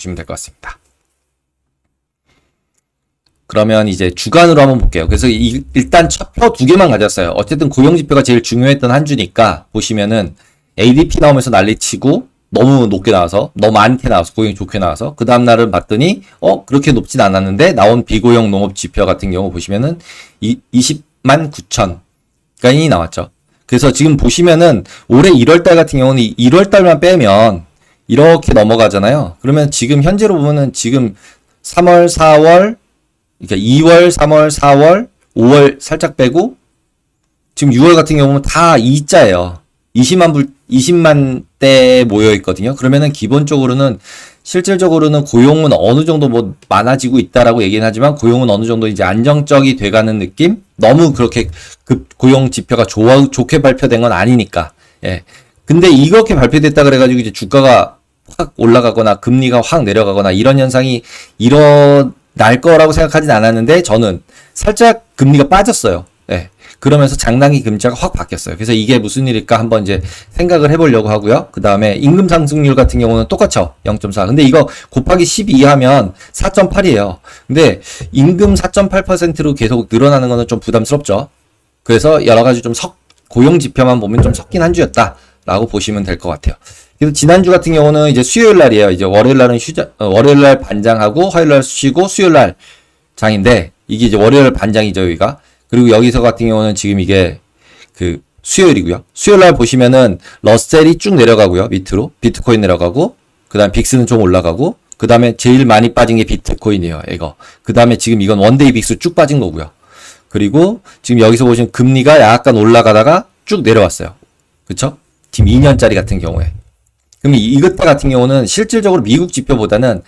보시면 될 것 같습니다. 그러면 이제 주간으로 한번 볼게요. 그래서 일단 첫 표 두 개만 가졌어요. 어쨌든 고용지표가 제일 중요했던 한 주니까 보시면은 ADP 나오면서 난리치고 너무 높게 나와서 너무 많게 나와서 고용이 좋게 나와서 그 다음날은 봤더니 그렇게 높진 않았는데 나온 비고용 농업지표 같은 경우 보시면은 20만 9천간이 나왔죠. 그래서 지금 보시면은 올해 1월달 같은 경우는 1월달만 빼면 이렇게 넘어가잖아요. 그러면 지금 현재로 보면은 지금 3월, 4월, 그러니까 2월, 3월, 4월, 5월 살짝 빼고 지금 6월 같은 경우는 다 2자예요. 20만 대 모여 있거든요. 그러면은 기본적으로는 실질적으로는 고용은 어느 정도 뭐 많아지고 있다라고 얘기는 하지만 고용은 어느 정도 이제 안정적이 돼가는 느낌? 너무 그렇게 고용 지표가 좋게 발표된 건 아니니까. 예. 근데 이렇게 발표됐다 그래가지고 이제 주가가 확 올라가거나 금리가 확 내려가거나 이런 현상이 일어날 거라고 생각하진 않았는데 저는 살짝 금리가 빠졌어요. 예. 그러면서 장단기 금리가 확 바뀌었어요. 그래서 이게 무슨 일일까 한번 이제 생각을 해보려고 하고요. 그 다음에 임금 상승률 같은 경우는 똑같죠. 0.4. 근데 이거 곱하기 12 하면 4.8이에요. 근데 임금 4.8%로 계속 늘어나는 거는 좀 부담스럽죠. 그래서 여러 가지 좀 고용 지표만 보면 좀 섞인 한 주였다라고 보시면 될 것 같아요. 그래서 지난주 같은 경우는 이제 수요일 날이에요. 이제 월요일 날은 월요일 날 반장하고 화요일 날 쉬고 수요일 날 장인데 이게 이제 월요일 반장이죠, 여기가. 그리고 여기서 같은 경우는 지금 이게 수요일이고요. 수요일 날 보시면은 러셀이 쭉 내려가고요. 밑으로 비트코인 내려가고 그다음 빅스는 좀 올라가고 그다음에 제일 많이 빠진 게 비트코인이에요. 이거. 그다음에 지금 이건 원데이 빅스 쭉 빠진 거고요. 그리고 지금 여기서 보시면 금리가 약간 올라가다가 쭉 내려왔어요. 그쵸? 지금 2년짜리 같은 경우에. 그럼 이것 같은 경우는 실질적으로 미국 지표보다는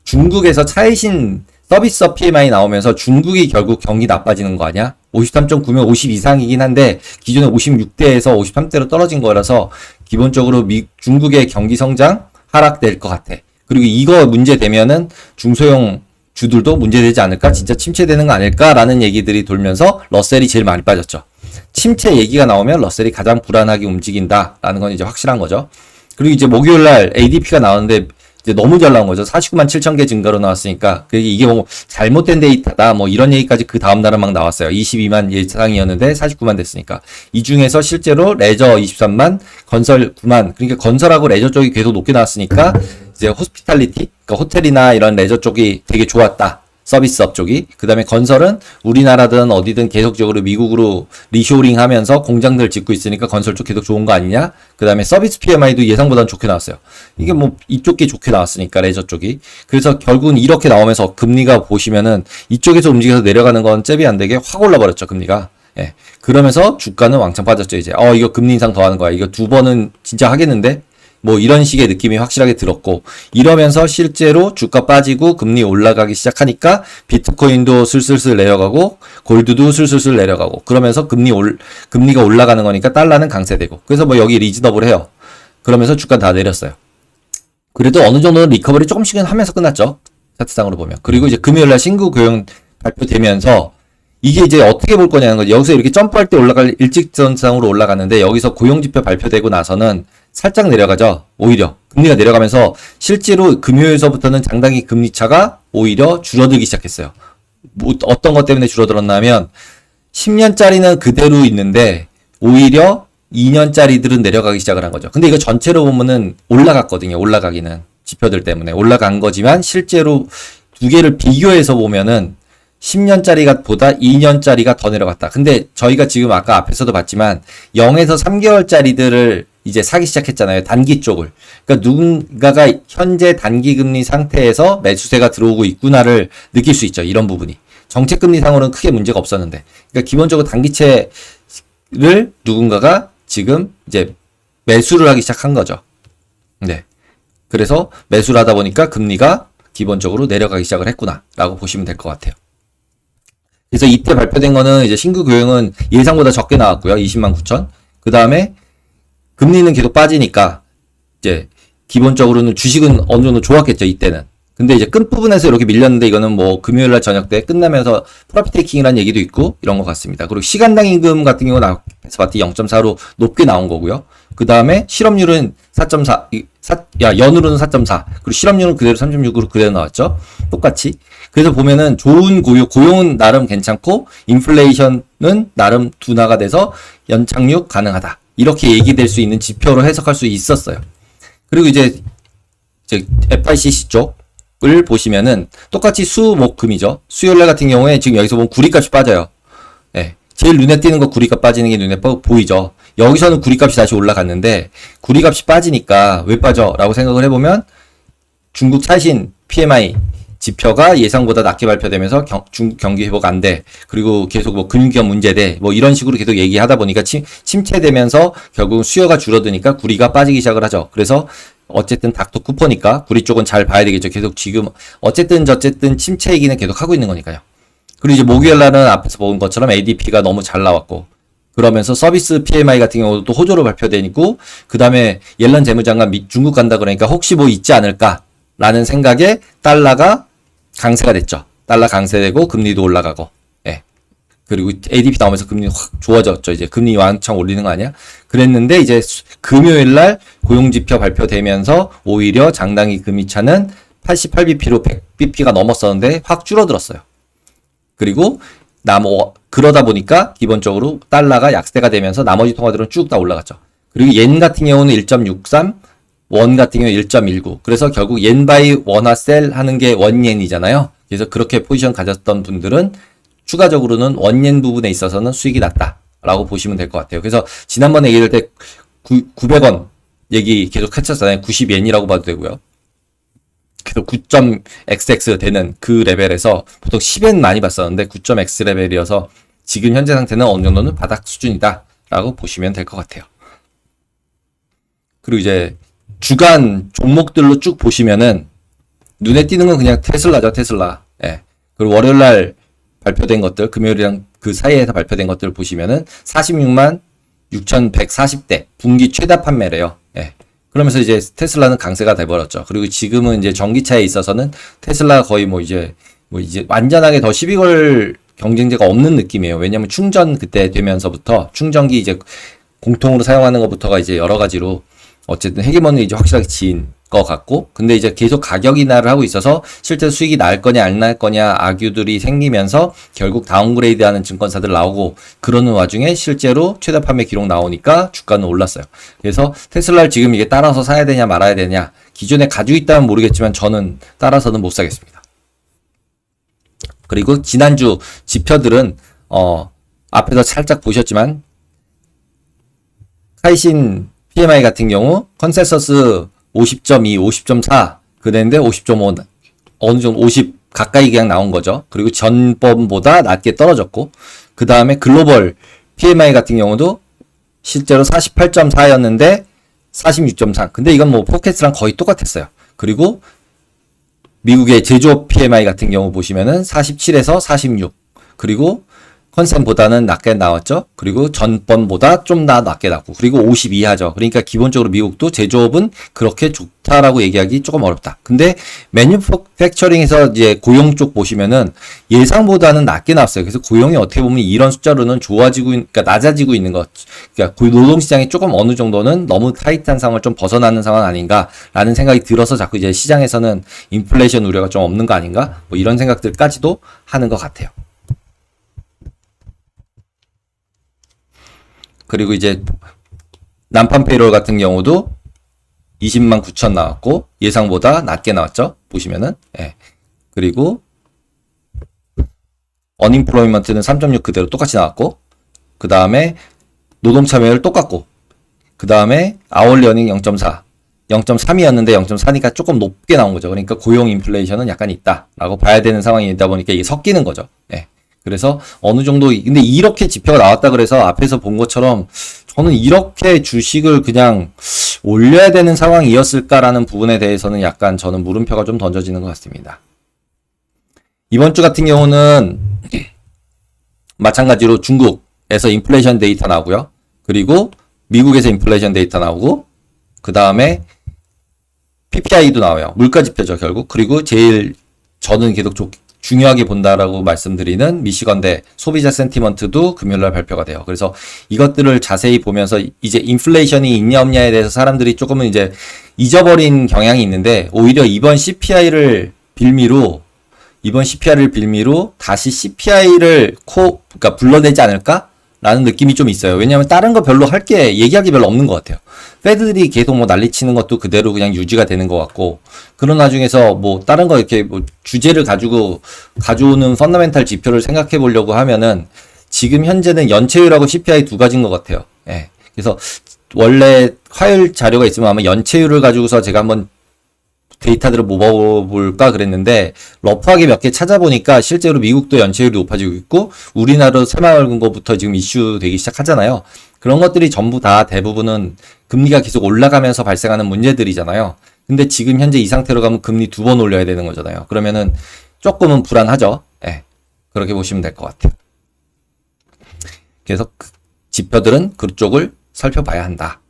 중국에서 차이신 서비스 PMI 나오면서 중국이 결국 경기 나빠지는 거 아니야? 53.9면 50 이상이긴 한데 기존에 56대에서 53대로 떨어진 거라서 기본적으로 중국의 경기 성장 하락될 것 같아. 그리고 이거 문제되면은 중소형 주들도 문제되지 않을까? 진짜 침체되는 거 아닐까라는 얘기들이 돌면서 러셀이 제일 많이 빠졌죠. 침체 얘기가 나오면 러셀이 가장 불안하게 움직인다라는 건 이제 확실한 거죠. 그리고 이제 목요일 날 ADP가 나오는데 이제 너무 잘 나온 거죠. 49만 7천 개 증가로 나왔으니까. 이게 뭐 잘못된 데이터다. 뭐 이런 얘기까지 그 다음 날은 막 나왔어요. 22만 예상이었는데 49만 됐으니까. 이 중에서 실제로 레저 23만, 건설 9만. 그러니까 건설하고 레저 쪽이 계속 높게 나왔으니까 이제 호스피탈리티, 그러니까 호텔이나 이런 레저 쪽이 되게 좋았다. 서비스업 쪽이. 그 다음에 건설은 우리나라든 어디든 계속적으로 미국으로 리쇼링 하면서 공장들 짓고 있으니까 건설 쪽 계속 좋은 거 아니냐? 그 다음에 서비스 PMI도 예상보다는 좋게 나왔어요. 이게 뭐 이쪽 게 좋게 나왔으니까 레저 쪽이. 그래서 결국은 이렇게 나오면서 금리가 보시면은 이쪽에서 움직여서 내려가는 건 잽이 안 되게 확 올라버렸죠, 금리가. 예. 그러면서 주가는 왕창 빠졌죠, 이제. 이거 금리 인상 더 하는 거야. 이거 두 번은 진짜 하겠는데? 뭐 이런 식의 느낌이 확실하게 들었고 이러면서 실제로 주가 빠지고 금리 올라가기 시작하니까 비트코인도 슬슬슬 내려가고 골드도 슬슬슬 내려가고 그러면서 금리가 올라가는 거니까 달러는 강세되고 그래서 뭐 여기 리즈너블 해요. 그러면서 주가 다 내렸어요. 그래도 어느 정도는 리커버리 조금씩은 하면서 끝났죠. 차트상으로 보면. 그리고 이제 금요일날 신규 고용 발표되면서 이게 이제 어떻게 볼 거냐는 거죠. 여기서 이렇게 점프할 때 올라갈 일직선상으로 올라갔는데 여기서 고용지표 발표되고 나서는 살짝 내려가죠. 오히려 금리가 내려가면서 실제로 금요일서부터는 장단기 금리 차가 오히려 줄어들기 시작했어요. 뭐 어떤 것 때문에 줄어들었냐면 10년짜리는 그대로 있는데 오히려 2년짜리들은 내려가기 시작을 한 거죠. 근데 이거 전체로 보면은 올라갔거든요. 올라가기는 지표들 때문에 올라간 거지만 실제로 두 개를 비교해서 보면은 10년짜리가 보다 2년짜리가 더 내려갔다. 근데 저희가 지금 아까 앞에서도 봤지만 0에서 3개월짜리들을 이제 사기 시작했잖아요. 단기 쪽을. 그러니까 누군가가 현재 단기 금리 상태에서 매수세가 들어오고 있구나를 느낄 수 있죠. 이런 부분이. 정책 금리상으로는 크게 문제가 없었는데. 그러니까 기본적으로 단기채를 누군가가 지금 이제 매수를 하기 시작한 거죠. 네. 그래서 매수를 하다 보니까 금리가 기본적으로 내려가기 시작을 했구나라고 보시면 될 것 같아요. 그래서 이때 발표된 거는 이제 신규 고용은 예상보다 적게 나왔고요. 20만 9천. 그 다음에 금리는 계속 빠지니까 이제 기본적으로는 주식은 어느 정도 좋았겠죠, 이때는. 근데 이제 끝부분에서 이렇게 밀렸는데 이거는 뭐 금요일날 저녁 때 끝나면서 프로핏 테이킹이라는 얘기도 있고 이런 것 같습니다. 그리고 시간당 임금 같은 경우는 앞에서 봤더니 0.4로 높게 나온 거고요. 그 다음에 실업률은 4.4, 연으로는 4.4, 그리고 실업률은 그대로 3.6으로 그대로 나왔죠. 똑같이. 그래서 보면은 좋은 고용은 나름 괜찮고, 인플레이션은 나름 둔화가 돼서 연착륙 가능하다. 이렇게 얘기될 수 있는 지표로 해석할 수 있었어요. 그리고 이제 FICC 쪽을 보시면은 똑같이 수, 목, 금이죠. 수요일날 같은 경우에 지금 여기서 보면 구리값이 빠져요. 예. 제일 눈에 띄는 거 구리값 빠지는 게 눈에 보이죠. 여기서는 구리값이 다시 올라갔는데 구리값이 빠지니까 왜 빠져? 라고 생각을 해보면 중국 차신 PMI 지표가 예상보다 낮게 발표되면서 중국 경기 회복 안 돼. 그리고 계속 뭐 금융기업 문제돼. 뭐 이런 식으로 계속 얘기하다 보니까 침체되면서 결국 수요가 줄어드니까 구리가 빠지기 시작을 하죠. 그래서 어쨌든 닥터 쿠퍼니까 구리 쪽은 잘 봐야 되겠죠. 계속 지금 어쨌든 침체 얘기는 계속 하고 있는 거니까요. 그리고 이제 목요일 날은 앞에서 본 것처럼 ADP가 너무 잘 나왔고 그러면서 서비스 PMI 같은 경우도 또 호조로 발표되니까 그 다음에 옐런 재무장관 중국 간다 그러니까 혹시 뭐 있지 않을까라는 생각에 달러가 강세가 됐죠. 달러 강세되고 금리도 올라가고, 예. 그리고 ADP 나오면서 금리 확 좋아졌죠. 이제 금리 왕창 올리는 거 아니야? 그랬는데 이제 금요일 날 고용지표 발표되면서 오히려 장당기 금리차는 88bp로 100bp가 넘었었는데 확 줄어들었어요. 그리고 그러다 보니까 기본적으로 달러가 약세가 되면서 나머지 통화들은 쭉 다 올라갔죠. 그리고 옌 같은 경우는 1.63, 원 같은 경우는 1.19. 그래서 결국 옌 바이 원화 셀 하는 게 원옌이잖아요. 그래서 그렇게 포지션 가졌던 분들은 추가적으로는 원옌 부분에 있어서는 수익이 났다라고 보시면 될 것 같아요. 그래서 지난번에 얘기할 때 900원 얘기 계속 했었잖아요. 90옌이라고 봐도 되고요. 그래서 9.xx 되는 그 레벨에서 보통 10엔 많이 봤었는데 9.x 레벨이어서 지금 현재 상태는 어느 정도는 바닥 수준이다 라고 보시면 될 것 같아요. 그리고 이제 주간 종목들로 쭉 보시면은 눈에 띄는 건 그냥 테슬라죠. 테슬라. 예. 그리고 월요일날 발표된 것들 금요일이랑 그 사이에서 발표된 것들을 보시면은 46만 6,140대 분기 최다 판매래요. 예. 그러면서 이제 테슬라는 강세가 돼버렸죠. 그리고 지금은 이제 전기차에 있어서는 테슬라가 거의 뭐 이제 완전하게 더 시비 걸 경쟁자가 없는 느낌이에요. 왜냐면 충전 그때 되면서부터 충전기 이제 공통으로 사용하는 것부터가 이제 여러 가지로 어쨌든 헤게모니 이제 확실하게 지인 것 같고, 근데 이제 계속 가격 인하를 하고 있어서 실제 수익이 날 거냐 안 날 거냐 악유들이 생기면서 결국 다운그레이드 하는 증권사들 나오고 그러는 와중에 실제로 최다 판매 기록 나오니까 주가는 올랐어요. 그래서 테슬라를 지금 이게 따라서 사야 되냐 말아야 되냐, 기존에 가지고 있다면 모르겠지만 저는 따라서는 못 사겠습니다. 그리고 지난주 지표들은 앞에서 살짝 보셨지만 카이신 PMI 같은 경우 컨센서스 50.2, 50.4 그랬는데 50.5 어느 정도 50 가까이 그냥 나온 거죠. 그리고 전번보다 낮게 떨어졌고, 그 다음에 글로벌 PMI 같은 경우도 실제로 48.4였는데 46.3. 근데 이건 뭐 포켓스랑 거의 똑같았어요. 그리고 미국의 제조업 PMI 같은 경우 보시면은 47에서 46. 그리고 컨센보다는 낮게 나왔죠. 그리고 전번보다 좀 더 낮게 나왔고, 그리고 50 이하죠. 그러니까 기본적으로 미국도 제조업은 그렇게 좋다라고 얘기하기 조금 어렵다. 근데 매뉴팩처링에서 이제 고용 쪽 보시면은 예상보다는 낮게 나왔어요. 그래서 고용이 어떻게 보면 이런 숫자로는 그러니까 낮아지고 있는 것. 그러니까 노동시장이 조금 어느 정도는 너무 타이트한 상황을 좀 벗어나는 상황 아닌가라는 생각이 들어서 자꾸 이제 시장에서는 인플레이션 우려가 좀 없는 거 아닌가? 뭐 이런 생각들까지도 하는 것 같아요. 그리고 이제 난판 페이롤 같은 경우도 20만 9천 나왔고 예상보다 낮게 나왔죠. 보시면은. 예. 그리고 언임플로이먼트는 3.6 그대로 똑같이 나왔고, 그 다음에 노동 참여율 똑같고, 그 다음에 아워리 어닝 0.4, 0.3이었는데 0.4니까 조금 높게 나온 거죠. 그러니까 고용 인플레이션은 약간 있다라고 봐야 되는 상황이다 보니까 이게 섞이는 거죠. 예. 그래서 어느 정도, 근데 이렇게 지표가 나왔다 그래서 앞에서 본 것처럼 저는 이렇게 주식을 그냥 올려야 되는 상황이었을까라는 부분에 대해서는 약간 저는 물음표가 좀 던져지는 것 같습니다. 이번 주 같은 경우는 마찬가지로 중국에서 인플레이션 데이터 나오고요. 그리고 미국에서 인플레이션 데이터 나오고, 그 다음에 PPI도 나와요. 물가 지표죠, 결국. 그리고 제일 저는 계속 중요하게 본다라고 말씀드리는 미시건대 소비자 센티먼트도 금요일날 발표가 돼요. 그래서 이것들을 자세히 보면서 이제 인플레이션이 있냐 없냐에 대해서 사람들이 조금은 이제 잊어버린 경향이 있는데, 오히려 이번 CPI를 빌미로 다시 CPI를 그러니까 불러내지 않을까? 라는 느낌이 좀 있어요. 왜냐하면 다른 거 별로 얘기하기 별로 없는 것 같아요. 패드들이 계속 뭐 난리치는 것도 그대로 그냥 유지가 되는 것 같고, 그런 와중에서 뭐 다른 거 이렇게 뭐 주제를 가져오는 펀더멘탈 지표를 생각해 보려고 하면은 지금 현재는 연체율하고 CPI 두 가지인 것 같아요. 예. 그래서 원래 화요일 자료가 있으면 아마 연체율을 가지고서 제가 한번 데이터들을 모아볼까 그랬는데, 러프하게 몇 개 찾아보니까 실제로 미국도 연체율이 높아지고 있고, 우리나라도 새마을금고부터 지금 이슈 되기 시작하잖아요. 그런 것들이 전부 다 대부분은 금리가 계속 올라가면서 발생하는 문제들이잖아요. 근데 지금 현재 이 상태로 가면 금리 2번 올려야 되는 거잖아요. 그러면은 조금은 불안하죠. 예. 그렇게 보시면 될 것 같아요. 그래서 지표들은 그쪽을 살펴봐야 한다.